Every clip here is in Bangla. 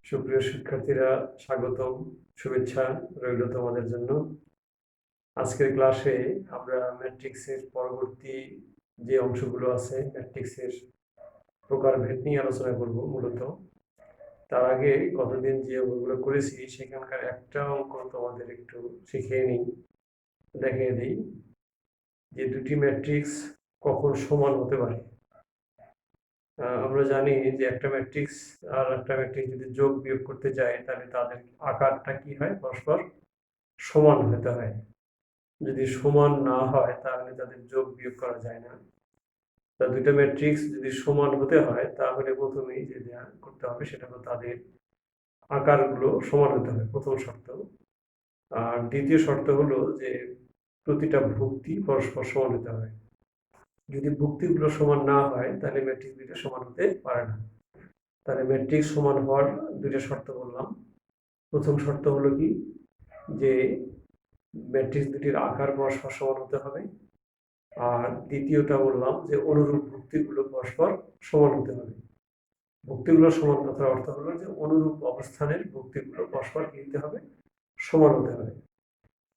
সুপ্রিয় শিক্ষার্থীরা, স্বাগতম, শুভেচ্ছা রইল তোমাদের জন্য। আজকের ক্লাসে আমরা ম্যাট্রিক্সের পরবর্তী যে অংশগুলো আছে ম্যাট্রিক্সের প্রকারভেদ নিয়ে আলোচনা করব মূলত। তার আগে গতদিন যে অঙ্কগুলো করেছি সেখানকার একটা অঙ্ক তোমাদের একটু শিখিয়ে নিই, দেখিয়ে দিই যে দুটি ম্যাট্রিক্স কখন সমান হতে পারে। আমরা জানি যে একটা ম্যাট্রিক্স আর একটা ম্যাট্রিক্স যদি যোগ বিয়োগ করতে যায় তাহলে তাদের আকারটা কি হয়, পরস্পর সমান হতে হয়। যদি সমান না হয় তাহলে তাদের যোগ বিয়োগ করা যায় না। তা দুইটা ম্যাট্রিক্স যদি সমান হতে হয় তাহলে প্রথমেই যে করতে হবে সেটা হলো তাদের আকারগুলো সমান হতে হবে, প্রথম শর্ত। আর দ্বিতীয় শর্ত হলো যে প্রতিটা ভুক্তি পরস্পর সমান হতে হবে। যদি ভুক্তিগুলো সমান না হয় তাহলে ম্যাট্রিক্স দুইটা সমান হতে পারে না। তাহলে ম্যাট্রিক্স সমান হওয়ার দুইটা শর্ত বললাম। প্রথম শর্ত হলো কি, যে ম্যাট্রিক্স দুটির আকার পরস্পর সমান হতে হবে। আর দ্বিতীয়টা বললাম যে অনুরূপ ভুক্তিগুলো পরস্পর সমান হতে হবে। ভুক্তিগুলো সমান কথার অর্থ হলো যে অনুরূপ অবস্থানের ভুক্তিগুলো পরস্পর কি হতে হবে, সমান হতে হবে।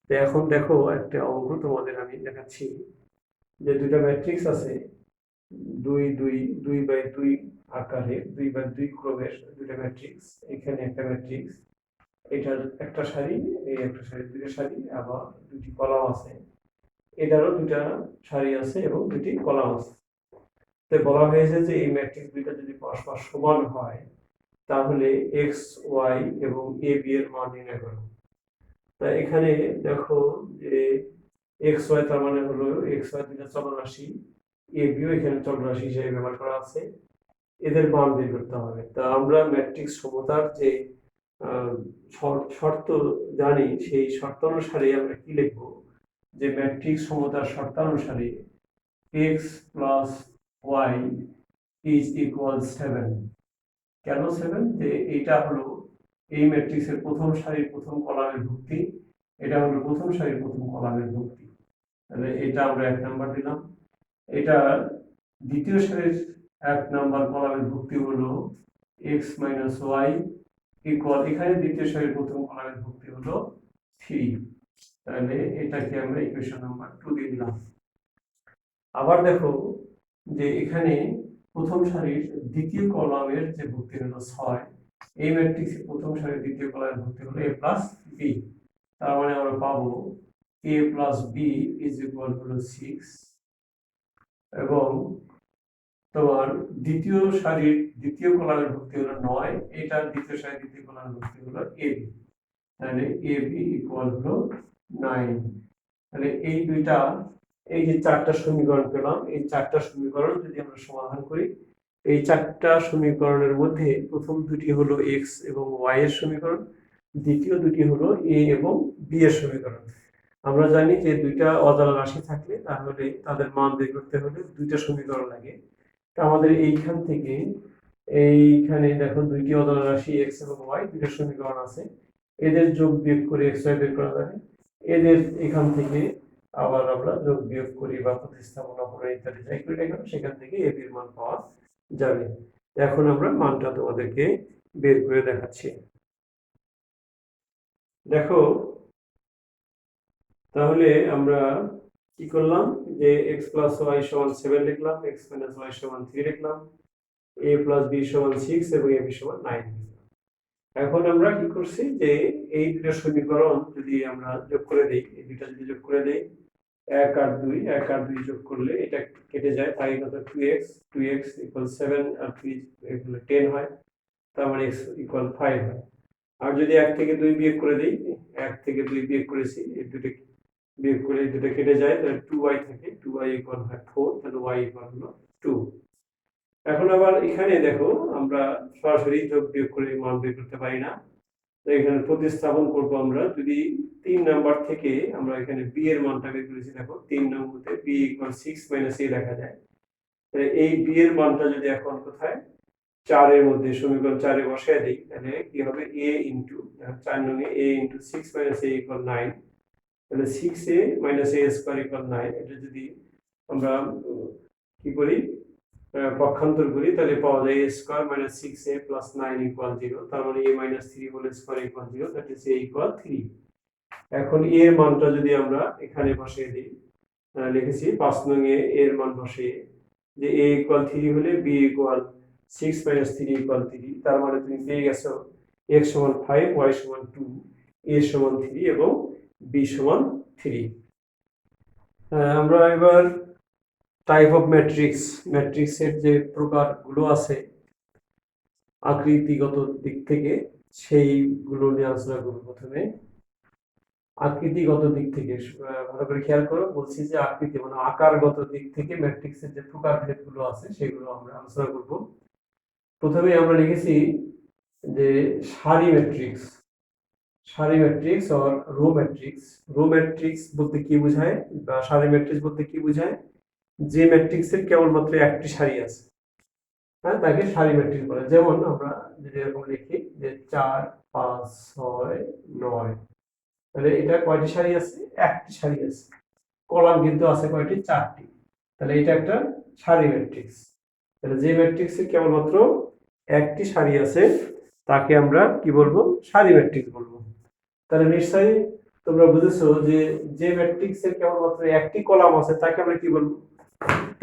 তো এখন দেখো একটা অঙ্ক তোমাদের আমি দেখাচ্ছি যে দুইটা ম্যাট্রিক্স আছে, দুই দুই দুই বাই দুই আকারে, দুই বাই দুই ক্রমের দুইটা ম্যাট্রিক্স। এখানে একটা ম্যাট্রিক্স, এটার একটা সারি, এই একটা সারি, দুইটা সারি, আবার দুটি কলাম আছে। এটারও দুইটা সারি আছে এবং দুটি কলাম আছে। তো বলা হয়েছে যে এই ম্যাট্রিক্স দুইটা যদি পরস্পর সমান হয় তাহলে এক্স ওয়াই এবং এ বি এর মান নির্ণয় করো। তা এখানে দেখো যে এক্স ওয়াই তার মানে হলো এক্স ওয়াই দুইটা চলরাশি, এ বিও এখানে চলরাশি হিসেবে ব্যবহার করা আছে, এদের মান বের করতে হবে। তা আমরা ম্যাট্রিক্স সমতার যে শর্ত জানি, সেই শর্ত অনুসারে আমরা কি লিখবো, যে ম্যাট্রিক্স সমতার শর্তানুসারে x plus y is equal 7। কেন 7? যে এটা হলো এই ম্যাট্রিক্সের প্রথম সারির প্রথম কলামের ভুক্তি, এটা হলো প্রথম সারির প্রথম কলামের ভুক্তি। তাহলে এটা আমরা 1 নাম্বার দিলাম। এটা দ্বিতীয় সারির 1 নাম্বার কলামের ভুক্তি হলো x minus y ইকুয়াল, এখানে দ্বিতীয় সারির প্রথম কলামের ভুক্তি হলো 3। তাহলে এটাকে আমরা ইকুয়েশন নাম্বার 2 দিয়ে দিলাম। আবার দেখো যে এখানে প্রথম সারির দ্বিতীয় কলামের যে ভুক্তি হলো 6, এই ম্যাট্রিক্সের প্রথম সারির দ্বিতীয় কলামের ভুক্তি হলো a প্লাস b। তার মানে আমরা পাবো a plus b is equal হলো 6। এবং তোমার দ্বিতীয় সারির দ্বিতীয় কলামের ভুক্তি হলো 9, এটা দ্বিতীয় সারির দ্বিতীয় কলামের ভুক্তি হলো ab। তাহলে ab ইকুয়াল হলো 9। তাহলে এই দুইটা, এই যে চারটা সমীকরণ পেলাম, এই চারটা সমীকরণ যদি আমরা সমাধান করি, এই চারটা সমীকরণের মধ্যে প্রথম দুটি হলো x এবং y এর সমীকরণ, দ্বিতীয় দুটি হলো a এবং b এর সমীকরণ। আমরা জানি যে দুইটা অজানা রাশি থাকলে তাহলে তাদের মান বের করতে হলে দুইটা সমীকরণ লাগে। তা আমাদের এইখান থেকে এইখানে দেখো দুইটি অজানা রাশি x এবং y, দুইটা সমীকরণ আছে, এদের যোগ বিয়োগ করে x y বের করা যাবে। এদের এখান থেকে আবার আমরা যোগ বিয়োগ করি বা প্রতিস্থাপনা করে ইত্যাদি যাই করি না কেন, সেখান থেকে এ এর মান পাওয়া যাবে। এখন আমরা মানটা তোমাদেরকে বের করে দেখাচ্ছি। দেখো তাহলে আমরা কি করলাম, যে x plus y সমান 7 লিখলাম, x minus y সমান 3 লিখলাম, a plus b সমান 6 এবং a b সমান 9 লিখলাম। এখন আমরা কি করছি, যে এই দুটো সমীকরণ যদি আমরা যোগ করে দেই, এই দুটো যদি যোগ করে দেই, 1 আর 2, 1 আর 2 যোগ করলে এটা কেটে যায়, তাই কত 2x, 2x ইকুয়াল 7 আর 3 ইকুয়াল 10 হয়, তার মানে x ইকুয়াল 5 হয়। আর যদি 1 থেকে 2 বিয়োগ করে দেই, 1 থেকে 2 বিয়োগ করেছি, এই দুটো বিয়োগ করে এই দুটো কেটে যায়, তাহলে 2y থাকে, 2y ইকুয়াল হয় 4, তাহলে y ইকুয়াল হলো 2। এখন আবার এখানে দেখো আমরা সরাসরি যোগ বিয়োগ করে মান বের করতে পারি না, তো এখানে প্রতিস্থাপন করব আমরা। যদি 3 নাম্বার থেকে আমরা এখানে b এর মানটা বের করেছি, দেখো 3 নম্বরতে b ইকুয়াল 6 মাইনাস a লেখা যায়। তাহলে এই b এর মানটা যদি এখন কোথায় 4 এর মধ্যে সমীকরণ 4 এ বসায় দেই, তাহলে কি হবে a ইনটু 4 নং এ a into 6 minus a equal 9। তাহলে 6a minus a square equal 9। এটা যদি আমরা কি করি, পক্ষান্তর করি তাহলে পাওয়া যায় a square minus 6a plus 9 equal 0, তার মানে a minus 3 whole square equal 0, that is a equal 3। এখন a এর মানটা যদি আমরা এখানে বসিয়ে দিই, লিখেছি 5 নং এ এর মান বসিয়ে যে a ইকুয়াল 3 হলে b ইকুয়াল 6 মাইনাস 3 ইকুয়াল 3, তার মানে তুমি পেয়ে গেছো x সমান 5, y সমান 2, a সমান 3 এবং b সমান 3। আমরা এবার টাইপ অফ ম্যাট্রিক্সের যে প্রকারগুলো আছে আকৃতিগত দিক থেকে সেইগুলো নিয়ে আলোচনা করব। প্রথমে আকৃতিগত দিক থেকে ভালো করে খেয়াল করো, বলছি যে আকৃতি মানে আকারগত দিক থেকে ম্যাট্রিক্সের যে প্রকারভেদগুলো আছে সেগুলো আমরা আলোচনা করব। প্রথমে আমরা লিখেছি যে সারি ম্যাট্রিক্স অর রো ম্যাট্রিক্স বলতে কি বোঝায় বা সারি ম্যাট্রিক্স বলতে কি বোঝায়, যে ম্যাট্রিক্সের কেবলমাত্র একটি সারি আছে, হ্যাঁ, তাকে সারি ম্যাট্রিক্স বলে। যেমন আমরা যদি এরকম লিখি যে 4 5 6 9, তাহলে এটা কয়টি সারি আছে? একটি সারি আছে। কলাম কিন্তু আছে কয়টি? 4টি। তাহলে এটা একটা সারি ম্যাট্রিক্স। তাহলে যে ম্যাট্রিক্সের কেবলমাত্র একটি সারি আছে তাকে আমরা কি বলবো? সারি ম্যাট্রিক্স বলবো। তাহলে নিশ্চয়ই তোমরা বুঝেছো যে যে ম্যাট্রিক্সের কেবলমাত্র একটি কলাম আছে তাকে আমরা কি বলবো?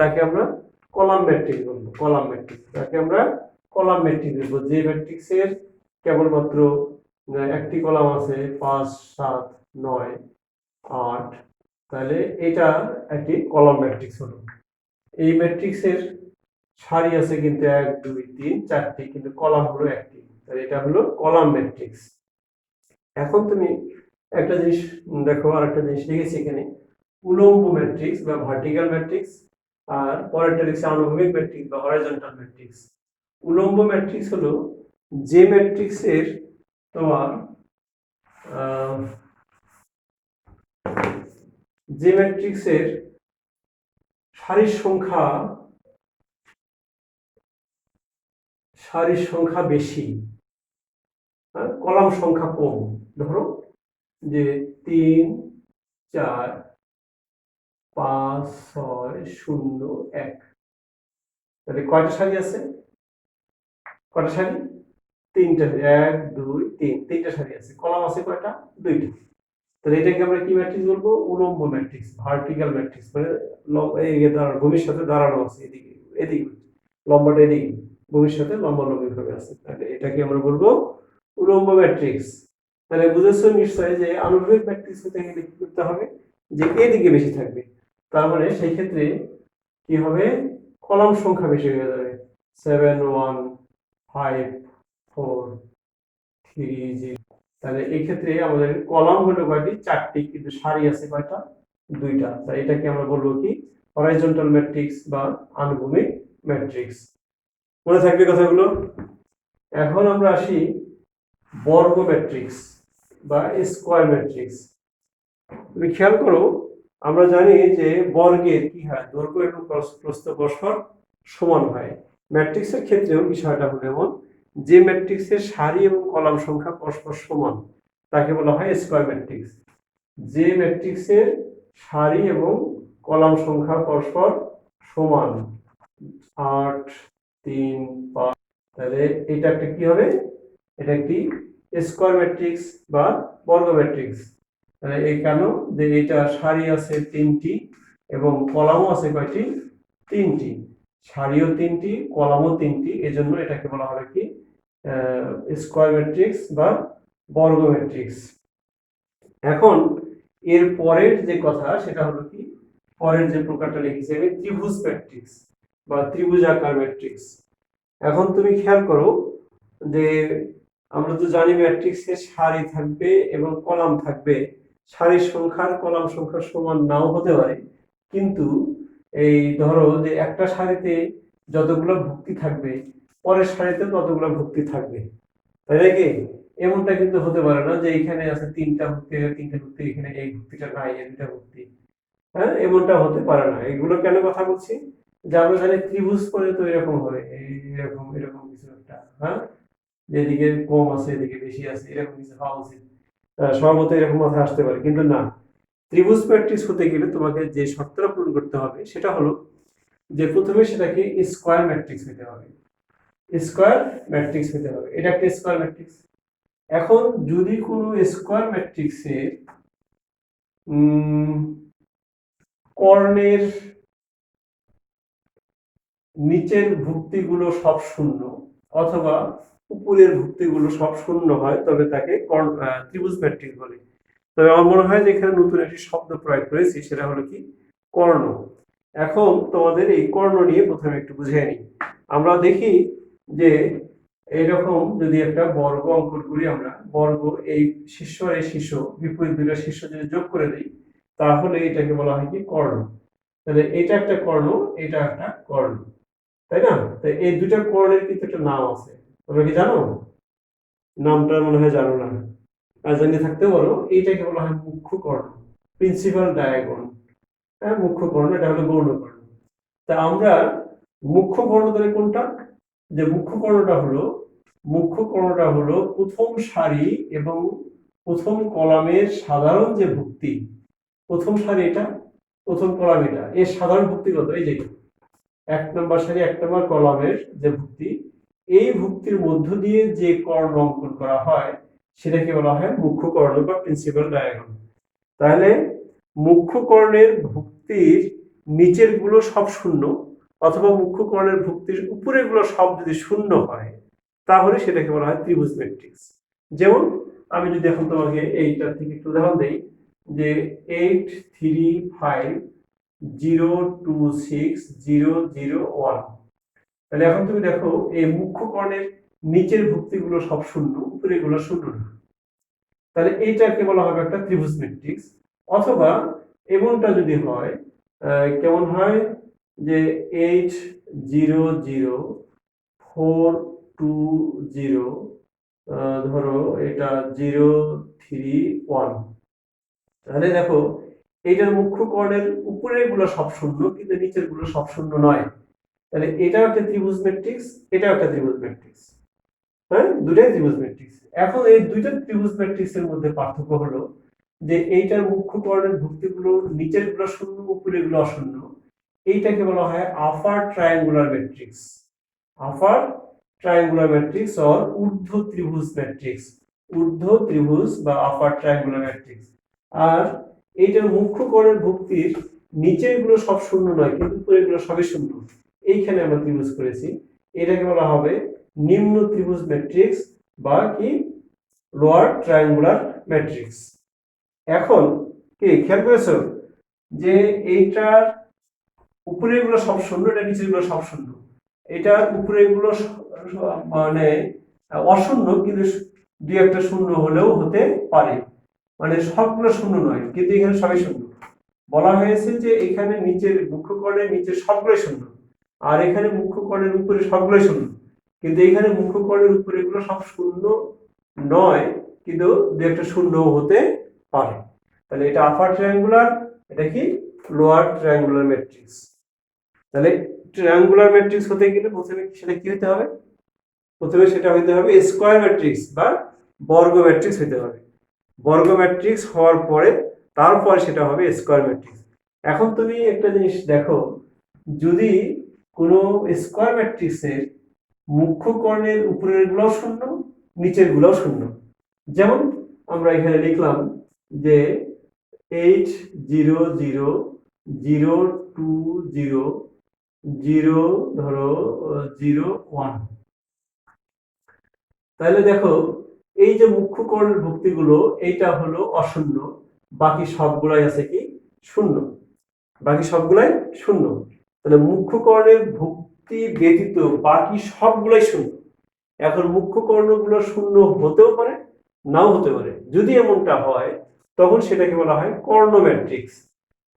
তাকে আমরা কলাম ম্যাট্রিক্স বলবো। তাকে আমরা কলাম ম্যাট্রিক্স বলবো। যে ম্যাট্রিক্সের কেবলমাত্র একটি কলাম আছে 5 7 9 8, তাহলে এটা একটি কলাম ম্যাট্রিক্স হলো। এই ম্যাট্রিক্সের সারি আছে কিন্তু 1 2 3 4টি, কিন্তু কলাম হলো একটি, তাহলে এটা হলো কলাম ম্যাট্রিক্স। এখন তুমি একটা জিনিস দেখো, আরেকটা জিনিস লিখেছি এখানে, উলম্ব ম্যাট্রিক্স বা ভার্টিক্যাল ম্যাট্রিক্স, আর পরেরটা লিখছি আনুভূমিক ম্যাট্রিক্স বা হরাইজন্টাল ম্যাট্রিক্স। উলম্ব ম্যাট্রিক্স হলো যে ম্যাট্রিক্সের তোমার যে ম্যাট্রিক্সের সারির সংখ্যা বেশি, কলাম সংখ্যা কম। ধরো যে 3 4 5 6 0 1, তাহলে কয়টা সারি আছে? কয়টা সারি? 3টা। 1 2 3, 3টা সারি আছে। কলাম আছে কয়টা? 2টা। তাহলে এটাকে আমরা কি ম্যাট্রিক্স বলবো? উলম্ব ম্যাট্রিক্স, ভার্টিক্যাল ম্যাট্রিক্স। মানে এই ভূমির সাথে দাঁড়ানো আছে, এদিকে লম্বাটা এদিকে, ভূমির সাথে লম্বালম্বি ভাবে আছে, তাহলে এটাকে আমরা বলবো উলম্ব ম্যাট্রিক্স। তাহলে বুঝেছো নিশ্চয় যে আনুভূমিক ম্যাট্রিক্স হতে গেলে কি করতে হবে? যে এদিকে বেশি থাকবে। তার মানে সেই ক্ষেত্রে কি হবে? কলাম সংখ্যা বেশি হয়ে যাবে। 7 1 5 4 3 0। তাহলে এই ক্ষেত্রে আমাদের কলাম হলো কয়টি? 4টি, কিন্তু সারি আছে কয়টা? 2টা। তাই এটাকে আমরা বলবো কি? হরাইজন্টাল ম্যাট্রিক্স বা আনুভূমিক ম্যাট্রিক্স। মনে থাকবে কথাগুলো? এখন আমরা আসি বর্গ ম্যাট্রিক্স বা স্কয়ার ম্যাট্রিক্স। তুমি খেয়াল করো, আমরা জানি যে বর্গের কি হয়? দৈর্ঘ্য এবং প্রস্থ পরস্পর সমান হয়। ম্যাট্রিক্সের ক্ষেত্রেও বিষয়টা হলো এমন, যে ম্যাট্রিক্সের সারি এবং কলাম সংখ্যা পরস্পর সমান তাকে বলা হয় স্কয়ার ম্যাট্রিক্স। যে ম্যাট্রিক্সের সারি এবং কলাম সংখ্যা পরস্পর সমান 8 3 5, তাহলে এটা একটা কি হবে? এটা একটি স্কয়ার ম্যাট্রিক্স বা বর্গ ম্যাট্রিক্স। তাহলে এই কেন? যে এটা সারি আছে 3টি এবং কলামও আছে কয়টি? 3টি। সারিও 3টি, কলামও 3টি, এজন্য এটাকে বলা হবে কি? স্কয়ার ম্যাট্রিক্স বা বর্গ ম্যাট্রিক্স। এখন এর পরের যে কথা সেটা হলো কি? পরের যে প্রকারটা লিখেছি আমি, ত্রিভুজ ম্যাট্রিক্স বা ত্রিভুজাকার ম্যাট্রিক্স। এখন তুমি খেয়াল করো যে আমরা তো জানি ম্যাট্রিক্সের সারি থাকবে এবং কলাম থাকবে। সারির সংখ্যা আর কলাম সংখ্যা সমান নাও হতে পারে, কিন্তু এই ধরো যে একটা সারিতে যতগুলো ভুক্তি থাকবে পরের সারিতে ততগুলো ভুক্তি থাকবে, তাই নাকি? এমনটা কিন্তু হতে পারে না যে এখানে আছে 3টা ভুক্তি, এখানে এই ভুক্তিটা নাই, এই 2টা ভুক্তি। হ্যাঁ, এমনটা হতে পারে না। এগুলো কেন কথা বলছি? যে আমরা জানি ত্রিভুজ করে তো এরকম হয়, এরকম এরকম কিছু একটা, হ্যাঁ, যেদিকে কম আছে এদিকে বেশি আছে, এরকম কিছু হওয়া উচিত। সর্বত এরকম মাথায় আসতে পারে, কিন্তু না। ত্রিভুজ ম্যাট্রিক্স হতে গেলে তোমাকে যে শর্তটা পূরণ করতে হবে সেটা হলো যে প্রথমে সেটাকে স্কোয়ার ম্যাট্রিক্স হতে হবে, স্কোয়ার ম্যাট্রিক্স হতে হবে। এটা একটা স্কোয়ার ম্যাট্রিক্স। এখন যদি কোনো স্কোয়ার ম্যাট্রিক্সের কর্ণের নিচের ভুক্তিগুলো সব শূন্য অথবা উপরের ভুক্তিগুলো সব শূন্য হয়, তবে তাকে ত্রিভুজ ম্যাট্রিক্স বলে। তবে আমার মনে হয় যে এখানে নতুন একটি শব্দ প্রয়োগ করেছি, সেটা হলো কি কর্ণ। এখন তোমাদের এই কর্ণ নিয়ে প্রথমে একটু বুঝে নিই। আমরা দেখি যে এইরকম যদি একটা বর্গ অঙ্কন করি, আমরা বর্গ এই শীর্ষ আর এই শীর্ষ বিপরীত দুটো শীর্ষ যদি যোগ করে দিই, তাহলে এটাকে বলা হয় কি কর্ণ। তাহলে এটা একটা কর্ণ, এটা একটা কর্ণ, তাই না? তো এই দুটা কর্ণের কিন্তু একটা নাম আছে, তোমরা কি জানো? নামটা মনে হয় জানো না, আর জানিয়ে থাকতে পারো। এইটাকে বলা হয় মুখ্য কর্ণ, প্রিন্সিপাল ডায়াগন। হ্যাঁ, মুখ্য কর্ণ, এটা হলো গৌণ কর্ণ। তা আমরা মুখ্য কর্ণ তাহলে কোনটা? যে মুখ্য কর্ণটা হলো প্রথম সারি এবং প্রথম কলামের সাধারণ যে ভুক্তি, প্রথম সারি এটা, প্রথম কলাম এটা, এর সাধারণ ভুক্তি কত? এই যে এক নম্বর সারি এক নম্বর কলামের যে ভুক্তি, এই ভুক্তির মধ্য দিয়ে যে কর্ণ অঙ্কন করা হয় সেটাকে বলা হয় মুখ্য কর্ণ বা প্রিন্সিপাল ডায়াগন। তাহলে মুখ্য কর্ণের ভুক্তির নিচের গুলো সব শূন্য অথবা মুখ্য কর্ণের ভুক্তির উপরের গুলো সব যদি শূন্য হয়, তাহলে সেটাকে বলা হয় ত্রিভুজ ম্যাট্রিক্স। যেমন আমি যদি এখন তোমাকে এইটার থেকে একটু উদাহরণ দেই, যে 8 3 5 0 2 6 0 0 1। তাহলে এখন তুমি দেখো এই মুখ্য কর্ণের নিচের ভুক্তিগুলো সব শূন্য, উপরের গুলো শূন্য না। তাহলে এইটাকে বলা হবে একটা ত্রিভুজ ম্যাট্রিক্স। অথবা এমনটা যদি হয়, কেমন হয়, যে 8 0 0 4 2 0, ধরো এটা 0 3 1। তাহলে দেখো এইটার মুখ্য কর্ণের উপরের গুলো সব শূন্য কিন্তু নিচের গুলো সব শূন্য নয়। তাহলে এটাও একটা ত্রিভুজ ম্যাট্রিক্স, এটাও একটা ত্রিভুজ ম্যাট্রিক্স। হ্যাঁ, দুটাই ত্রিভুজ ম্যাট্রিক্স। এখন এই দুইটা ত্রিভুজ ম্যাট্রিক্সের মধ্যে পার্থক্য হলো যে এইটার মুখ্য কর্ণের ভুক্তিগুলো নিচের গুলো শূন্য, উপরের গুলো অশূন্য। এইটাকে বলা হয় upper triangular matrix, upper triangular matrix or ঊর্ধ্ব ত্রিভুজ ম্যাট্রিক্স, ঊর্ধ্ব ত্রিভুজ বা আপার ট্রায়াঙ্গুলার ম্যাট্রিক্স। আর এইটার মুখ্য কর্ণের ভুক্তির নিচের গুলো সব শূন্য নয় কিন্তু উপরের গুলো সবই শূন্য, এইখানে আমরা ত্রিভুজ করেছি, এটাকে বলা হবে নিম্ন ত্রিভুজ ম্যাট্রিক্স বা কি লোয়ার ট্রায়াঙ্গুলার ম্যাট্রিক্স। এখন কি খেয়াল করেছো যে এইটার উপরের গুলো সব শূন্য, এটা নিচের গুলো সব শূন্য। এটার উপরের গুলো মানে অশূন্য কিন্তু দুই একটা শূন্য হলেও হতে পারে, মানে সবগুলো শূন্য নয় কিন্তু এখানে সবই শূন্য। বলা হয়েছে যে এখানে নিচের মুখ্য কর্ণের নিচের সবগুলোই শূন্য, আর এখানে মুখ্য কর্ণের উপরে সবগুলোই শূন্য, কিন্তু এখানে মুখ্য কর্ণের উপরে এগুলো সব শূন্য নয় কিন্তু দু একটা শূন্য হতে পারে। তাহলে এটা আপার ট্রায়াঙ্গুলার, এটা কি লোয়ার ট্রায়াঙ্গুলার ম্যাট্রিক্স। তাহলে ট্রায়াঙ্গুলার ম্যাট্রিক্স হতে গেলে প্রথমে সেটা কি হতে হবে? প্রথমে সেটা হইতে হবে স্কয়ার ম্যাট্রিক্স বা বর্গ ম্যাট্রিক্স হইতে হবে। বর্গ ম্যাট্রিক্স হওয়ার পরে তারপরে সেটা হবে স্কয়ার ম্যাট্রিক্স। এখন তুমি একটা জিনিস দেখো, যদি কোনো স্কয়ার ম্যাট্রিক্সের মুখ্য কর্ণের উপরের গুলোও শূন্য, নিচের গুলোও শূন্য, যেমন আমরা এখানে লিখলাম যে 8 0 0 0 2 0 0 ধরো 0 1। তাহলে দেখো এই যে মুখ্য কর্ণের ভুক্তিগুলো এইটা হলো অশূন্য, বাকি সবগুলাই আছে কি শূন্য, বাকি সবগুলাই শূন্য। তাহলে মুখ্য কর্ণের ভুক্তি ব্যতীত বাকি সবগুলাই শূন্য। এখন মুখ্য কর্ণগুলো শূন্য হতেও পারে, নাও হতে পারে। যদি এমনটা হয় তখন সেটাকে বলা হয় কর্ণ ম্যাট্রিক্স,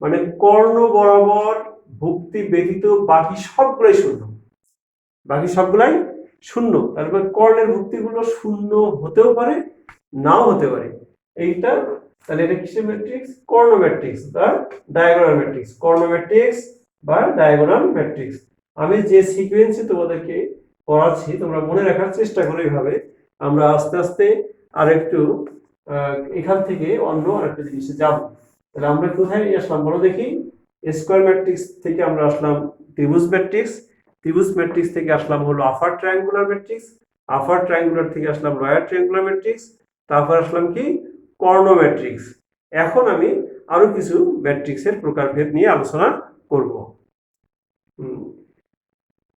মানে কর্ণ বরাবর ভুক্তি ব্যতীত বাকি সবগুলাই শূন্য, বাকি সবগুলাই শূন্য। তারপর কর্ণের ভুক্তিগুলো শূন্য হতেও পারে, নাও হতে পারে। এইটা তাহলে এটা কিসের ম্যাট্রিক্স? কর্ণ ম্যাট্রিক্স বা ডায়াগোনাল ম্যাট্রিক্স, কর্ণ ম্যাট্রিক্স বা ডায়াগোনাল ম্যাট্রিক্স। আমি যে সিকোয়েন্সে তোমাদেরকে পড়াচ্ছি তোমরা মনে রাখার চেষ্টা করো এইভাবে। আমরা আস্তে আস্তে আরেকটু এখান থেকে অন্য আরেকটা জিনিসে যাব। তাহলে আমরা কোথায় আসলাম বলো দেখি? স্কয়ার ম্যাট্রিক্স থেকে আমরা আসলাম ত্রিভুজ ম্যাট্রিক্স, ত্রিভুজ ম্যাট্রিক্স থেকে আসলাম হলো আপার ট্রায়াঙ্গুলার ম্যাট্রিক্স, আপার ট্রায়াঙ্গুলার থেকে আসলাম লোয়ার ট্রায়াঙ্গুলার ম্যাট্রিক্স, তারপর আসলাম কি কর্ণ ম্যাট্রিক্স। এখন আমি আরো কিছু ম্যাট্রিক্সের প্রকারভেদ নিয়ে আলোচনা করব।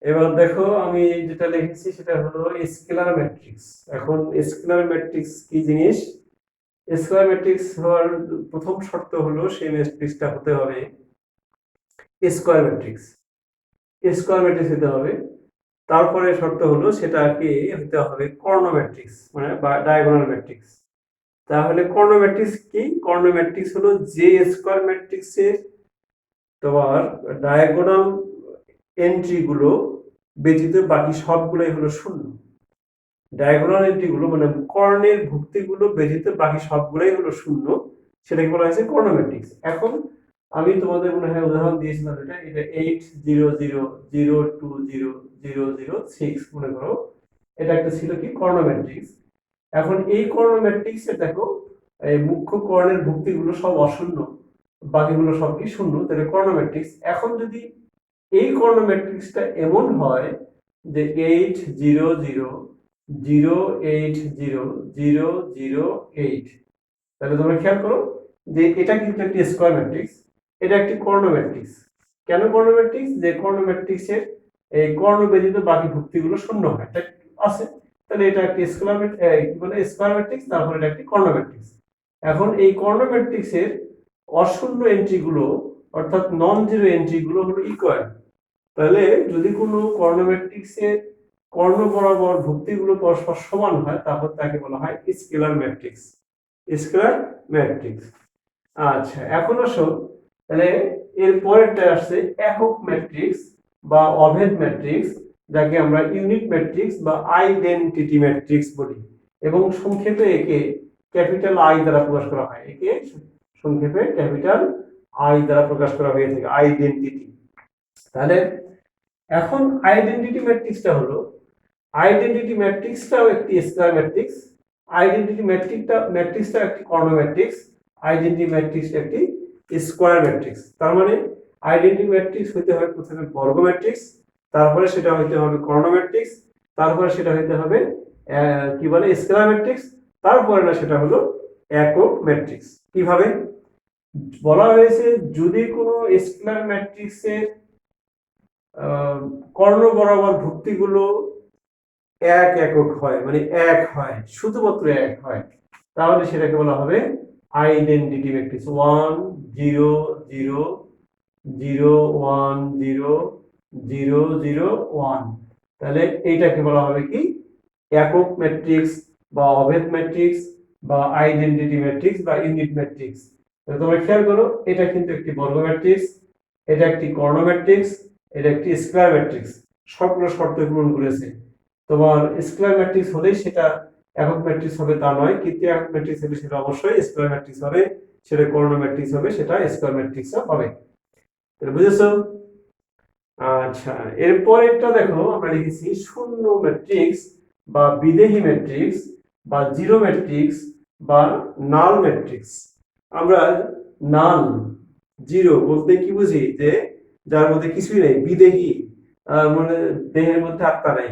এবার দেখো আমি যেটা লিখেছি সেটা হলো স্কেলার ম্যাট্রিক্স। এখন স্কেলার ম্যাট্রিক্স কি জিনিস? স্কেলার ম্যাট্রিক্স হওয়ার প্রথম শর্ত হলো সেই ম্যাট্রিক্সটা হতে হবে স্কয়ার ম্যাট্রিক্স, স্কয়ার ম্যাট্রিক্স হতে হবে। তারপরে শর্ত হলো সেটাকে হতে হবে কর্ণ ম্যাট্রিক্স মানে বা ডায়াগোনাল ম্যাট্রিক্স। তাহলে কর্ণ ম্যাট্রিক্স কি? কর্ণ ম্যাট্রিক্স হলো যে স্কয়ার ম্যাট্রিক্সের তোমার ডায়াগোনাল এন্ট্রি গুলো ব্যতীত বাকি সবগুলোই হলো শূন্য। ডায়াগোনাল এন্ট্রি গুলো মানে কর্ণের ভুক্তিগুলো ব্যতীত বাকি সবগুলোই হলো শূন্য, সেটাকে বলা হয়েছে কর্ণ ম্যাট্রিক্স। এখন আমি তোমাদের মনে হয় উদাহরণ দিয়েছিলাম, এটা 800020006 মনে করো, এটা একটা ছিল কি কর্ণ ম্যাট্রিক্স। এখন এই কর্ণ ম্যাট্রিক্সে দেখো এই মুখ্য কর্ণের ভুক্তিগুলো সব অশূন্য, বাকিগুলো সব কি শূন্য, তাহলে কর্ণ ম্যাট্রিক্স। এখন যদি এই কর্ণ ম্যাট্রিক্সটা এমন হয় যে 800080008, তাহলে তোমরা খেয়াল করো যে এটা কিন্তু একটি স্কয়ার ম্যাট্রিক্স, এটা একটি কর্ণ ম্যাট্রিক্স। কেন কর্ণ ম্যাট্রিক্স? যে কর্ণ ম্যাট্রিক্সের এই কর্ণ ব্যতীত বাকি ভুক্তিগুলো শূন্য হয়, এটা আছে, তাহলে এটা একটি স্কেলার কি বলে স্কয়ার ম্যাট্রিক্স, তারপর এটা একটি কর্ণ ম্যাট্রিক্স। এখন এই কর্ণ ম্যাট্রিক্সের অশূন্য এন্ট্রিগুলো অর্থাৎ নন জিরো এন্ট্রিগুলো হলো ইকুয়াল। তাহলে যদি কোনো কর্ণ ম্যাট্রিক্সের কর্ণ বরাবর ভুক্তিগুলো পরস্পর সমান হয় তারপর তাকে বলা হয় স্কেলার ম্যাট্রিক্স, স্কেলার ম্যাট্রিক্স। আচ্ছা, এখন আসো তাহলে এর পরেরটা আসছে একক ম্যাট্রিক্স বা অভেদ ম্যাট্রিক্স, যাকে আমরা ইউনিট ম্যাট্রিক্স বা আইডেন্টিটি ম্যাট্রিক্স বলি, এবং সংক্ষেপে একে ক্যাপিটাল আই দ্বারা প্রকাশ করা হয়। একে সংক্ষেপে ক্যাপিটাল আই দ্বারা প্রকাশ করা হয়ে থাকে, আইডেন্টিটি। তাহলে এখন আইডেন্টিটি ম্যাট্রিক্সটা হলো, আইডেন্টিটি ম্যাট্রিক্সটাও একটি স্কয়ার ম্যাট্রিক্স, আইডেন্টিটি ম্যাট্রিক্সটা একটি কর্ণ ম্যাট্রিক্স, আইডেন্টিটি ম্যাট্রিক্স একটি স্কয়ার ম্যাট্রিক্স। তার মানে আইডেন্টিটি ম্যাট্রিক্স হইতে হবে প্রথমে বর্গ ম্যাট্রিক্স, তারপরে সেটা হইতে হবে কর্ণ ম্যাট্রিক্স, তারপরে সেটা হইতে হবে কি বলে স্কেলার ম্যাট্রিক্স, তারপরে না সেটা হলো একক ম্যাট্রিক্স। কিভাবে বলা হয়েছে? যদি কোনো স্কেলার ম্যাট্রিক্সের কর্ণ বরাবর ভুক্তিগুলো একক হয় মানে এক হয়, শুধুমাত্র এক হয়, তাহলে সেটাকে বলা হবে আইডেন্টিটি ম্যাট্রিক্স। 1 0 0 0 1 0 0 0 1, তাহলে এইটাকে বলা হবে কি একক ম্যাট্রিক্স বা অভেদ ম্যাট্রিক্স বা আইডেন্টিটি ম্যাট্রিক্স বা ইউনিট ম্যাট্রিক্স। তোমরা খেয়াল করো এটা কিন্তু একটি বর্গ ম্যাট্রিক্স, এটা একটি কর্ণ ম্যাট্রিক্স, এটা একটি স্কয়ার ম্যাট্রিক্স, সবগুলো শর্ত পূরণ করেছে। তোমার স্কয়ার ম্যাট্রিক্স হলেই সেটা একক ম্যাট্রিক্স হবে তা নয়, কিন্তু একক ম্যাট্রিক্স হলে সেটা অবশ্যই স্কয়ার ম্যাট্রিক্স হবে, সেটা কর্ণ ম্যাট্রিক্স হবে, সেটা স্কয়ার ম্যাট্রিক্স হবে। তাহলে বুঝেছো? আচ্ছা, এরপরেরটা দেখো আমরা লিখেছি শূন্য ম্যাট্রিক্স বা বিদেহী ম্যাট্রিক্স বা জিরো ম্যাট্রিক্স বা নাল ম্যাট্রিক্স। আমরা নাল জিরো বলতে কি বুঝি? যে যার মধ্যে কিছুই নেই, বিদেহী, মানে দেহের মধ্যে আত্মা নাই,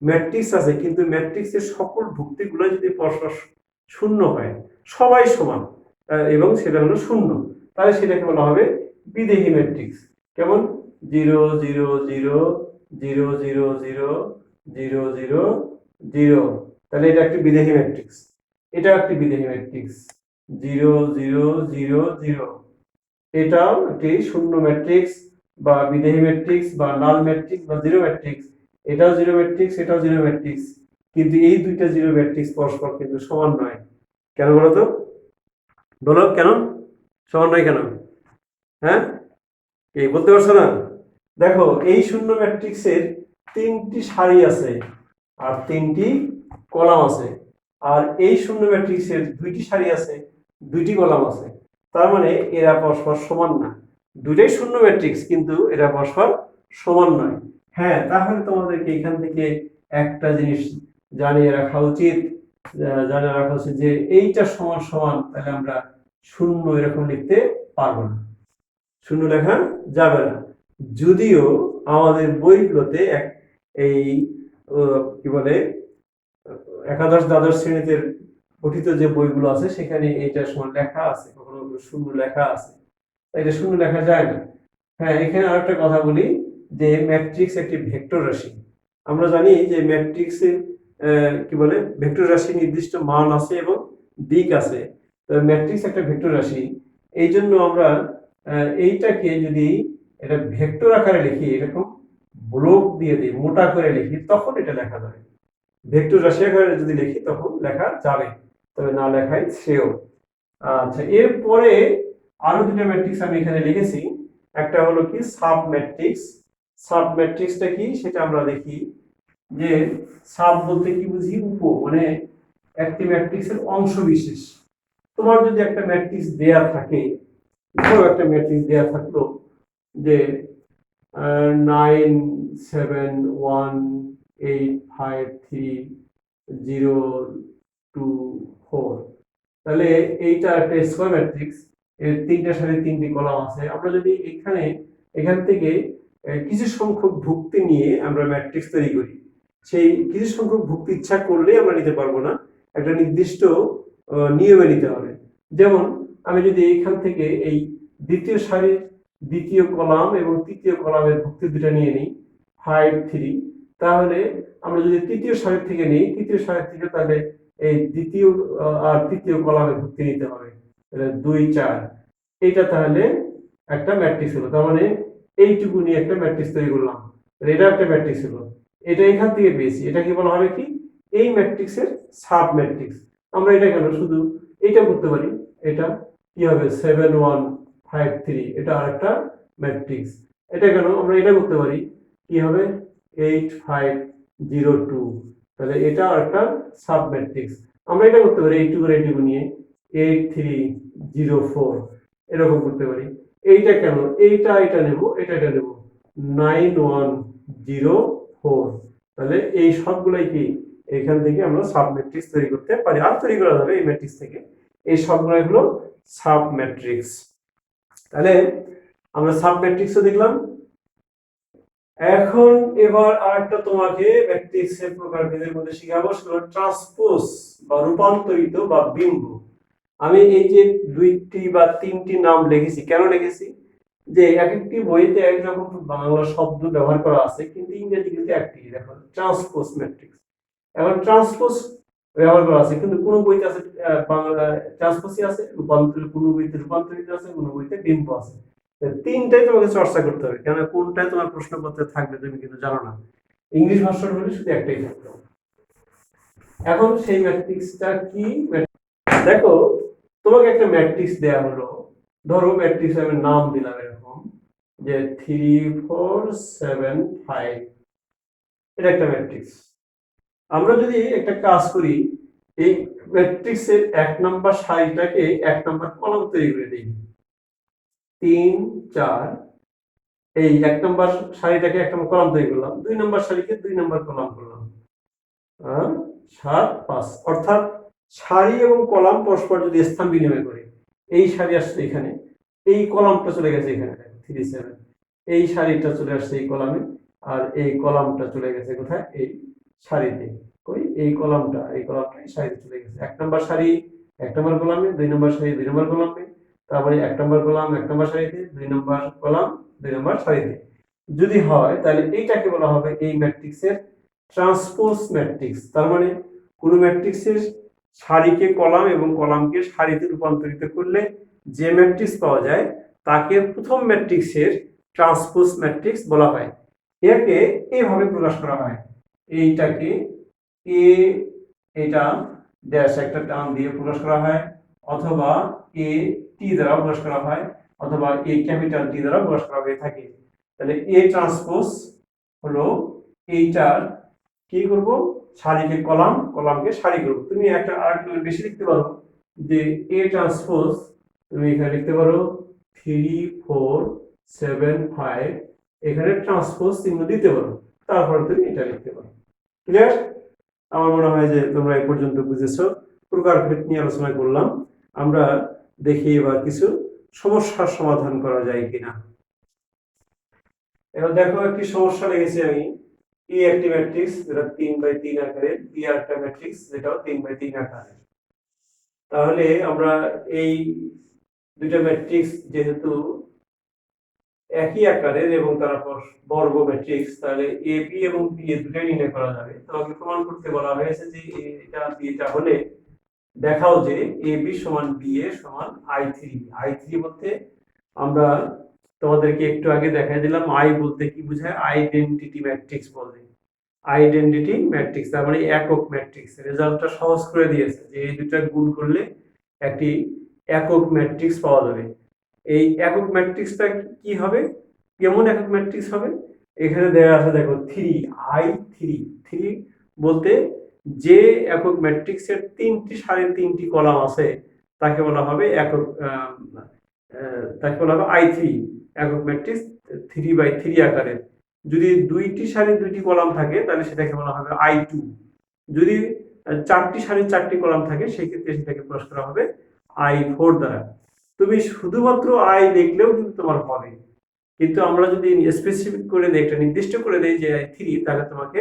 ম্যাট্রিক্স আছে কিন্তু ম্যাট্রিক্সের সকল ভুক্তিগুলো যদি পরস্পর শূন্য হয়, সবাই সমান এবং সেটা হলো শূন্য, তাহলে সেটাকে বলা হবে বিদেহী ম্যাট্রিক্স। কেমন? 0 0 0 0 0 0 0 0 0, তাহলে এটা একটি বিদেহী ম্যাট্রিক্স, এটা একটি বিদেহী ম্যাট্রিক্স। 0 0 0 0, এটাও একটি শূন্য ম্যাট্রিক্স বা বিদেহী ম্যাট্রিক্স বা নাল ম্যাট্রিক্স বা জিরো ম্যাট্রিক্স। এটাও জিরো ম্যাট্রিক্স, এটাও জিরো ম্যাট্রিক্স, কিন্তু এই দুইটা জিরো ম্যাট্রিক্স পরস্পর কিন্তু সমান নয়। কেন বলো তো? বলো কেন সমান নয় কেন? হ্যাঁ, এই বলতে পারছো না? দেখো এই শূন্য ম্যাট্রিক্সের 3টি সারি আছে আর 3টি কলাম আছে, আর এই শূন্য ম্যাট্রিক্সের 2টি সারি আছে, 2টি কলাম আছে, তার মানে এরা পরস্পর সমান না। দুটাই শূন্য ম্যাট্রিক্স কিন্তু এরা পরস্পর সমান নয়। হ্যাঁ, তাহলে তোমাদেরকে এখান থেকে একটা জিনিস জানিয়ে রাখা উচিত, যে এইটা সমান সমান, তাহলে আমরা শূন্য এরকম লিখতে পারবো না, শূন্য লেখা যাবে না। যদিও আমাদের বইগুলোতে এই কি বলে একাদশ দ্বাদশ শ্রেণীতে পঠিত যে বইগুলো আছে সেখানে এটা সমান লেখা আছে, কখনো কখনো শূন্য লেখা আছে, এটা শূন্য লেখা যায় না। হ্যাঁ, এখানে আরেকটা কথা বলি যে ম্যাট্রিক্স একটি ভেক্টর রাশি। আমরা জানি যে ম্যাট্রিক্সের কি বলে ভেক্টর রাশি নির্দিষ্ট মান আছে এবং দিক আছে। তো ম্যাট্রিক্স একটা ভেক্টর রাশি, এই জন্য আমরা এইটাকে যদি এটা ভেক্টর আকারে লিখি, এরকম ব্লক দিয়ে দিই, মোটা করে লিখি, তখন এটা লেখা যাবে। ভেক্টর রাশি আকারে যদি লিখি তখন লেখা যাবে, তবে না লেখাই শ্রেয়। আচ্ছা, এরপরে আরো দুটো ম্যাট্রিক্স আমি এখানে লিখেছি। একটা হলো কি সাব ম্যাট্রিক্স। সাব ম্যাট্রিক্সটা কি সেটা আমরা দেখি যে সাব বলতে কি বুঝি, উপ, মানে একটি ম্যাট্রিক্সের অংশ বিশেষ। তোমার যদি একটা ম্যাট্রিক্স দেয়া থাকে, ধরো একটা ম্যাট্রিক্স দেয়া থাকলো যে 9 7 1 8 5 3 0 2 4, তাহলে এইটা একটা স্কয়ার ম্যাট্রিক্স। এর তিনটা সারি তিনটি কলাম আছে। আমরা যদি এখান থেকে কিছু সংখ্যক ভুক্তি নিয়ে আমরা ম্যাট্রিক্স তৈরি করি, সেই কিছু সংখ্যক ভুক্তি ইচ্ছা করলেই আমরা নিতে পারবো না, একটা নির্দিষ্ট নিয়মে নিতে হবে। যেমন আমি যদি এখান থেকে এই দ্বিতীয় সারির দ্বিতীয় কলাম এবং তৃতীয় কলামের ভুক্তি দুটো নিয়ে নিই 5 3, তাহলে আমরা যদি তৃতীয় সারির থেকে নিই, তৃতীয় সারির থেকে, তাহলে এই দ্বিতীয় আর তৃতীয় কলামে ভুক্তি নিতে হবে, তাহলে 2 4। এটা তাহলে একটা ম্যাট্রিক্স হলো। তার মানে এইটুকু নিয়ে একটা ম্যাট্রিক্স তৈরি করলাম, এটা একটা ম্যাট্রিক্স হলো। এটা এখান থেকে পেয়েছি, এটা কি বলা হবে কি এই ম্যাট্রিক্সের সাব ম্যাট্রিক্স। আমরা এটা কেন শুধু এটা করতে পারি, এটা কি হবে 7 1 5 3, এটা আরেকটা ম্যাট্রিক্স। এটা কেন আমরা এটা করতে পারি, কি হবে 8 5 0 2, তাহলে এটা আরেকটা সাব ম্যাট্রিক্স। আমরা এটা করতে পারি এইটুকু এইটুকু নিয়ে 8 3 0 4, এরকম করতে পারি। এইটা কেন, এটা নেব, এটা নেব 9 1 0 4, তাহলে এই সবগুলাই কি এখান থেকে আমরা সাব ম্যাট্রিক্স তৈরি করতে পারি, আর তৈরি করা যাবে এই ম্যাট্রিক্স থেকে। এই সবগুলাই হলো সাব ম্যাট্রিক্স। তাহলে আমরা সাব ম্যাট্রিক্সও দেখলাম। এখন এবার আরেকটা তোমাকে ম্যাট্রিক্সের প্রকারভেদের মধ্যে শিখাবো, সেটা ট্রান্সপোজ বা রূপান্তরিত বা বিম্ব। আমি এই যে দুইটি বা তিনটি নাম লিখেছি, কেন লিখেছি, যে এক একটি বইতে একরকম বাংলা শব্দ ব্যবহার করা আছে, কিন্তু ইংরেজি কিন্তু একটি। দেখো ট্রান্সপোজ ম্যাট্রিক্স, এখন ট্রান্সপোজ ব্যবহার করা আছে, কিন্তু কোন বইতে আছে বাংলা ট্রান্সপোজই আছে, রূপান্তর কোন বইতে রূপান্তরিত আছে, কোন বইতে বিম্ব আছে। তিনটাই তোমাকে চর্চা করতে হবে, কেন কোনটাই তোমার প্রশ্নপত্রে থাকবে তুমি কিন্তু জানো না। ইংলিশ ভার্সন হলে শুধু একটাই থাকবে। এখন সেই ম্যাট্রিক্সটা কি, দেখো তোমাকে একটা ম্যাট্রিক্স দেয়া হলো, ধরো ম্যাট্রিক্স আমি নাম দিলাম এরকম যে 3 4 7 5, এটা একটা ম্যাট্রিক্স। আমরা যদি একটা কাজ করি, এই ম্যাট্রিক্সের 1 নাম্বার সারিটাকে 1 নাম্বার কলাম তৈরি করে দিই, 3 4, এই 1 নাম্বার সারিটাকে 1 নাম্বার কলাম তৈরি করলাম, 2 নাম্বার সারিকে 2 নাম্বার কলাম করলাম, 7 5, অর্থাৎ সারি এবং কলাম পরস্পর যদি স্থান বিনিময় করে, এই সারি আসছে এখানে, এই কলামটা চলে গেছে এখানে 3 7, এই সারিটা চলে আসছে এই কলামে, আর এই কলামটা চলে গেছে কোথায়, এই সারিতে। কই এই কলামটা এই সারিতে চলে গেছে। 1 নাম্বার সারি 1 নাম্বার কলামে, 2 নাম্বার সারি 2 নাম্বার কলামে, তারপরে 1 নাম্বার কলাম 1 নাম্বার সারিতে, 2 নাম্বার কলাম 2 নাম্বার সারিতে। যদি হয় তাহলে এইটাকে বলা হবে এই ম্যাট্রিক্সের ট্রান্সপোজ ম্যাট্রিক্স। তার মানে কোন ম্যাট্রিক্সের সারিকে কলাম এবং কলামকে সারিতে রূপান্তরিত করলে যে ম্যাট্রিক্স পাওয়া যায় তাকে প্রথম ম্যাট্রিক্সের ট্রান্সপোজ ম্যাট্রিক্স বলা হয়। একে এইভাবে প্রকাশ করা হয়, এইটাকে এ, এটা ড্যাশ একটা টান দিয়ে প্রকাশ করা হয়, অথবা এ টি দ্বারা প্রকাশ করা হয়, অথবা এ ক্যাপিটাল টি দ্বারা প্রকাশ করা হয়ে থাকে। তাহলে এ ট্রান্সপোজ হলো এইটার কি করব, সারিকে কলাম, কলামকে সারি করব। তুমি একটা আরেকটু বেশি লিখতে পারো যে এ ট্রান্সপোজ, তুমি এখানে লিখতে পারো 3 4 7 5, এখানে ট্রান্সপোজ চিহ্ন দিতে পারো, তারপরে তুমি এটা লিখতে পারো। ক্লিয়ার? আমার মনে হয় যে তোমরা এই পর্যন্ত বুঝেছো। প্রকারভেদ নিয়ে আলোচনা করলাম। আমরা দেখি এবার কিছু সমস্যার সমাধান করা যায় কিনা। এবার দেখো একটি সমস্যা লিখেছি আমি, ই একটি ম্যাট্রিক্স যেটা 3x3 আকারের, বি আর একটা ম্যাট্রিক্স যেটাও 3x3 আকারের। তাহলে আমরা এই দুইটা ম্যাট্রিক্স যেহেতু একই আকারের এবং তারা বর্গ ম্যাট্রিক্স, তাহলে এ বি এবং বি এ দুটোই নির্ণয় করা যাবে। তোমাকে প্রমাণ করতে বলা হয়েছে যে এটা বিটা হলে দেখাও যে এ বি সমান বি এ সমান আই থ্রি বলতে আমরা তোমাদেরকে একটু আগে দেখাই দিলাম আই বলতে কি বোঝায়, আইডেন্টিটি ম্যাট্রিক্স বলে। আইডেন্টিটি ম্যাট্রিক্স তার মানে একক ম্যাট্রিক্স। রেজাল্টটা সহজ করে দিয়েছে যে এই দুটো গুণ করলে একটি একক ম্যাট্রিক্স পাওয়া যাবে। এই একক ম্যাট্রিক্সটা কি হবে, কেমন একক ম্যাট্রিক্স হবে, এখানে দেওয়া আছে দেখো থ্রি বলতে যে একক ম্যাট্রিক্সের 3টি সারির 3টি কলাম আছে তাকে বলা হবে একক, তাকে বলা হবে আই3 একক ম্যাট্রিক্স 3x3 আকারের। যদি 2টি সারি 2টি কলাম থাকে তাহলে সেটাকে বলা হবে আই2। যদি 4টি সারি 4টি কলাম থাকে সেই ক্ষেত্রে সেটাকে প্রকাশ করা হবে আই4 দ্বারা। তুমি শুধুমাত্র আই লিখলেও কিন্তু তোমার হবে, কিন্তু আমরা যদি স্পেসিফিক করে দেই, একটা নির্দিষ্ট করে দেই যে আই3, তাহলে তোমাকে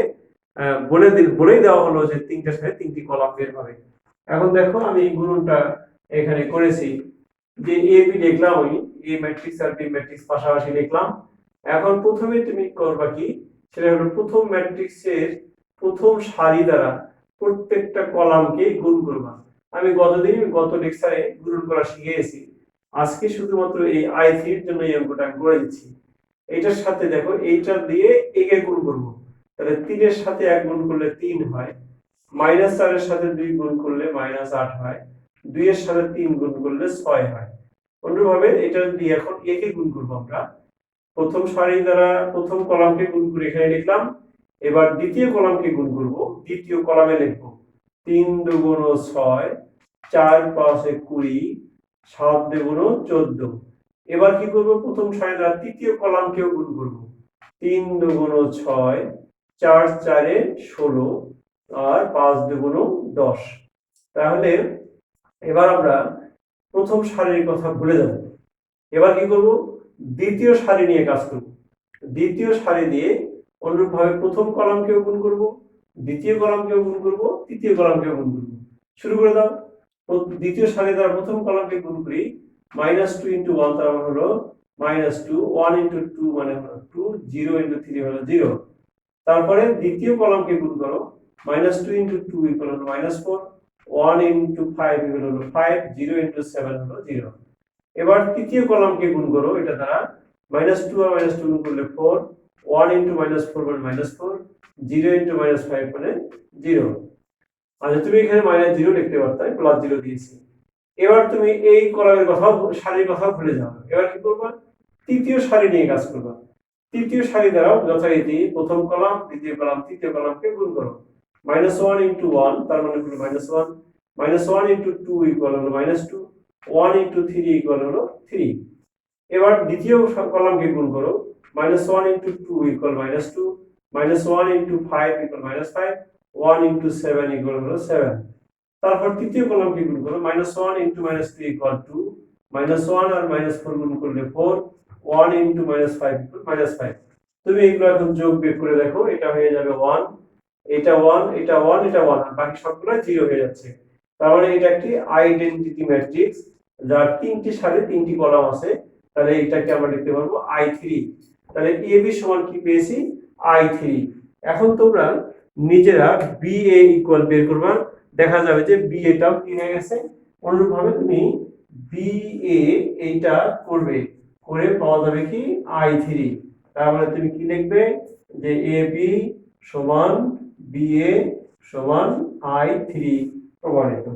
বলেই দেওয়া হলো যে 3টা সারি 3টি কলাম বের হবে। এখন দেখো আমি এই গুণনটা এখানে করেছি যে এ বি লিখলাম, ওই এ ম্যাট্রিক্স আর বি ম্যাট্রিক্স পাশাপাশি লিখলাম। এখন প্রথমে তুমি করবা কি, সেটা হলো প্রথম ম্যাট্রিক্সের প্রথম সারি দ্বারা প্রত্যেকটা কলামকে গুণ করবা। আমি গত লেকচারে গুণন করা শিখিয়েছি, আজকে শুধুমাত্র এই আই3 এর জন্য এই অঙ্কটা করে দিচ্ছি। এইটার সাথে দেখো এইটা দিয়ে একে গুণ করব, তাহলে 3 এর সাথে 1 গুণ করলে 3 হয়, -4 এর সাথে 2 গুণ করলে -8 হয়, 2 এর সাথে 3 গুণ করলে 6 হয়। অনুরূপভাবে এটা দিয়ে এখন একে গুণ করব আমরা। প্রথম সারি দ্বারা প্রথম কলামকে গুণ করে এখানে লিখলাম, এবার দ্বিতীয় কলামকে গুণ করব, দ্বিতীয় কলামে লিখব 3 2 6, 4 5 20, 7 2 14। এবার কি করব, প্রথম সারি দ্বারা তৃতীয় কলামকেও গুণ করব, 3 2 6, 4 4 16 আর 5 2 10। তাহলে এবার আমরা প্রথম সারির কথা ভুলে যাব, এবার কি করব, দ্বিতীয় সারি নিয়ে কাজ করব। দ্বিতীয় সারি দিয়ে অনুরূপভাবে প্রথম কলামকেও গুণ করব, দ্বিতীয় কলামকেও গুণ করব, তৃতীয় কলামকেও গুণ করব। শুরু করে দাও। দ্বিতীয় সারি দ্বারা প্রথম কলামকে গুণ করি, -2 × 1 তার মানে হলো -2, 1 × 2 মানে হলো 2, 0 × 3 হলো 0। তারপরে দ্বিতীয় কলামকে গুণ করো, -2 × 2 হলো -4, 1 × 5 হলো 5, 0 × 7 হলো 0। এবার তৃতীয় কলামকে গুণ করো এটা দ্বারা, -2 আর -2 গুণ করলে 4, 1 × -4 মানে -4, 0 × -5 মানে 0। আচ্ছা, তুমি এখানে -0 লিখতে পারতে, +0 দিয়েছি। এবার তুমি এই কলামের কথা, সারির কথা ভুলে যাও। এবার কি করবা, তৃতীয় সারি নিয়ে কাজ করবা। তৃতীয় সারি দ্বারা যথারীতি প্রথম কলাম, দ্বিতীয় কলাম, তৃতীয় কলামকে গুণ করো। -1 × 1 তার মানে হলো -1, -1 × 2 হলো -2, 1 × 3 হলো 3। এবার দ্বিতীয় কলামকে গুণ করো, -1 × 2 -2, -1 × 5 -5, 1 × 7 হলো 7। তারপর তৃতীয় কলামকে গুণ করো, -1 × -3 2, -1 আর -4 গুণ করলে 4, 1 × -5 -5। তুমি এগুলো এখন যোগ বিয়োগ করে দেখো, এটা হয়ে যাবে 1, এটা 1, এটা 1, এটা 1, আর বাকি সবগুলো 0 হয়ে যাচ্ছে। তার মানে এটা একটি আইডেন্টিটি ম্যাট্রিক্স যার 3টি সারি 3টি কলাম আছে। তাহলে এটাকে আমরা লিখতে পারবো আই3। তাহলে এ বি সমান কি পেয়েছি, আই3। এখন তোমরা নিজেরা বি এ ইকুয়াল বের করবা, দেখা যাবে যে বি এটাও কি হয়ে গেছে। অনুরূপভাবে তুমি বি এ এইটা করবে, করে পাওয়া যাবে কি আই3। তার মানে তুমি কি লিখবে, যে এ বি সমান বি এ সমান আই3 প্রমাণিত।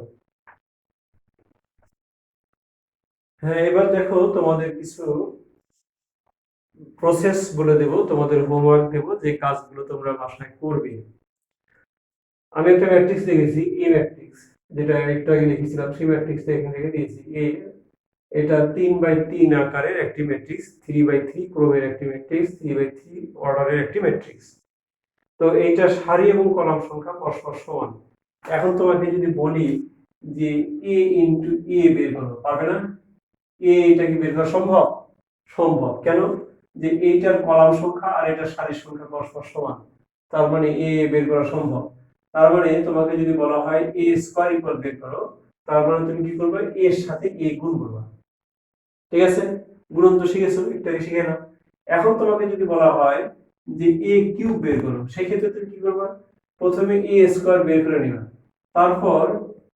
হ্যাঁ, এবার দেখো তোমাদের কিছু প্রসেস বলে দেব, তোমাদের হোমওয়ার্ক দেব, যে কাজগুলো তোমরা বাসায় করবে। আমি একটা ম্যাট্রিক্স লিখেছি, এ ম্যাট্রিক্স, যেটা একটু আগে লিখেছিলাম সেই ম্যাট্রিক্সটা এখানে লিখে দিয়েছি। এটা 3x3 আকারের একটি ম্যাট্রিক্স, 3x3 ক্রমের একটি ম্যাট্রিক্স, 3x3 অর্ডারের একটি ম্যাট্রিক্স। তো এইটা সারি এবং কলাম সংখ্যা পরস্পর সমান। এখন তোমাকে যদি বলি যে a × a বের করো, পারবে না? এটা কি বের করা সম্ভব? সম্ভব। কেন? যে এইটার কলাম সংখ্যা আর এটার সারির সংখ্যা পরস্পর সমান, তার মানে এ বের করা সম্ভব। তার মানে তোমাকে যদি বলা হয় এ স্কয়ার ইকুয়াল বের করো, তার মানে তুমি কি করবে, এর সাথে এ গুণ করবে। ঠিক আছে, গুণন তো শিখেছো, একটু আগে শিখে নাও। এখন তোমাকে যদি বলা হয় যে এ কিউব বের করো, সেই ক্ষেত্রে তুমি কি করবা, প্রথমে এ স্কয়ার বের করে নিবা, তারপর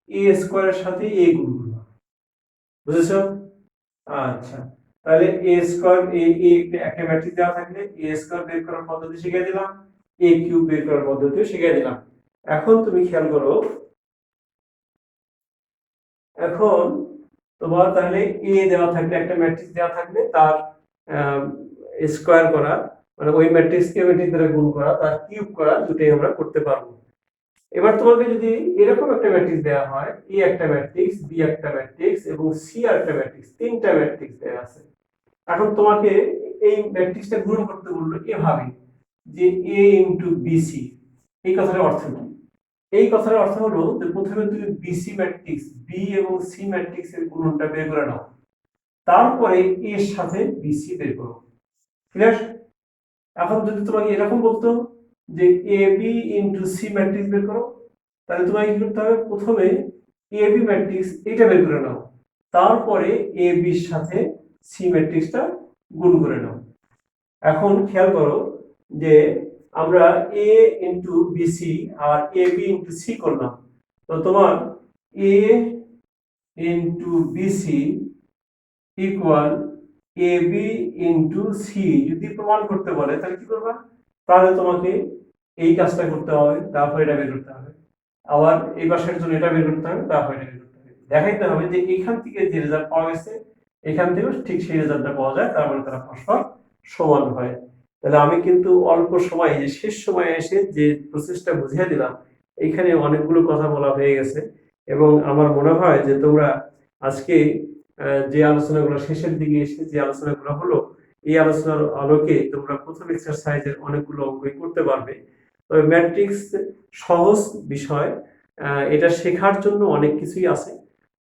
এ স্কয়ারের সাথে এ গুণ করবা। বুঝেছো? আচ্ছা, তাহলে এ স্কয়ার একটা ম্যাট্রিক্স দেওয়া থাকলে এ স্কয়ার বের করার পদ্ধতি শিখিয়ে দিলাম, এ কিউব বের করার পদ্ধতিও শিখিয়ে দিলাম। এখন তুমি খেয়াল করো, এখন তোমার তাহলে এ দেওয়া থাকলে, একটা ম্যাট্রিক্স দেওয়া থাকলে তার স্কয়ার করা, মানে ওই ম্যাট্রিক্সকে ম্যাট্রিক্স দ্বারা গুণ করা, তার কিউব করা, দুটোই আমরা করতে পারবো। এবার তোমাকে যদি এরকম একটা ম্যাট্রিক্স দেওয়া হয়, এ একটা ম্যাট্রিক্স, বি একটা ম্যাট্রিক্স এবং সি আর একটা ম্যাট্রিক্স, তিনটা ম্যাট্রিক্স দেওয়া আছে। এখন তোমাকে এই ম্যাট্রিক্সটা গুণ করতে বললো এভাবে যে এ ইনটু বিসি। এই কথাটার অর্থ কি? এই কথার অর্থ হলো যে প্রথমে তুমি বিসি ম্যাট্রিক্স, বি এবং সি ম্যাট্রিক্স এর গুণনটা বের করে নাও, তারপরে এর সাথে বিসি বের করো। ক্লিয়ার? এখন যদি তোমাকে এরকম বলতো যে A B into C matrix বের করো, তাহলে তোমাকে কি করতে হবে, প্রথমে এ বি ম্যাট্রিক্স এটা বের করে নাও, তারপরে এ বির সাথে সি ম্যাট্রিক্সটা গুণ করে নাও। এখন খেয়াল করো যে আমরা এ into BC R A B into C করলাম, তো তোমার এ into BC equal A B into C যদি প্রমাণ করতে বলে, তাহলে কি করবা, তাহলে তোমাকে এই কাজটা করতে হবে, তারপর এটা বের করতে হবে, আবার এই পাশের জন্য এটা বের করতে হবে, তারপর এটা বের করতে হবে, দেখাইতে হবে যে এখান থেকে যে রেজাল্ট পাওয়া গেছে এখান থেকেও ঠিক সেই রেজাল্টটা পাওয়া যায়, তার মানে তারা পরস্পর সমান হয়। তাহলে আমি কিন্তু অল্প সময়ে, যে শেষ সময়ে এসে যে প্রসেসটা বুঝিয়ে দিলাম, এইখানে অনেকগুলো কথা বলা হয়ে গেছে এবং আমার মনে হয় যে তোমরা আজকে যে আলোচনাগুলো শেষের দিকে এসে যে আলোচনাগুলো হলো, এই আলোচনার আলোকে তোমরা প্রথম এক্সারসাইজের অনেকগুলো অঙ্কই করতে পারবে। তবে ম্যাট্রিক্স সহজ বিষয়, এটা শেখার জন্য অনেক কিছুই আছে,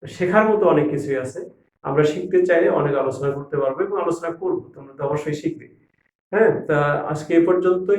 শেখার মতো অনেক কিছুই আছে। আমরা শিখতে চাইলে অনেক আলোচনা করতে পারবো এবং আলোচনা করবো, তোমরা তো অবশ্যই শিখবে। হ্যাঁ, তা আজকে এ পর্যন্তই।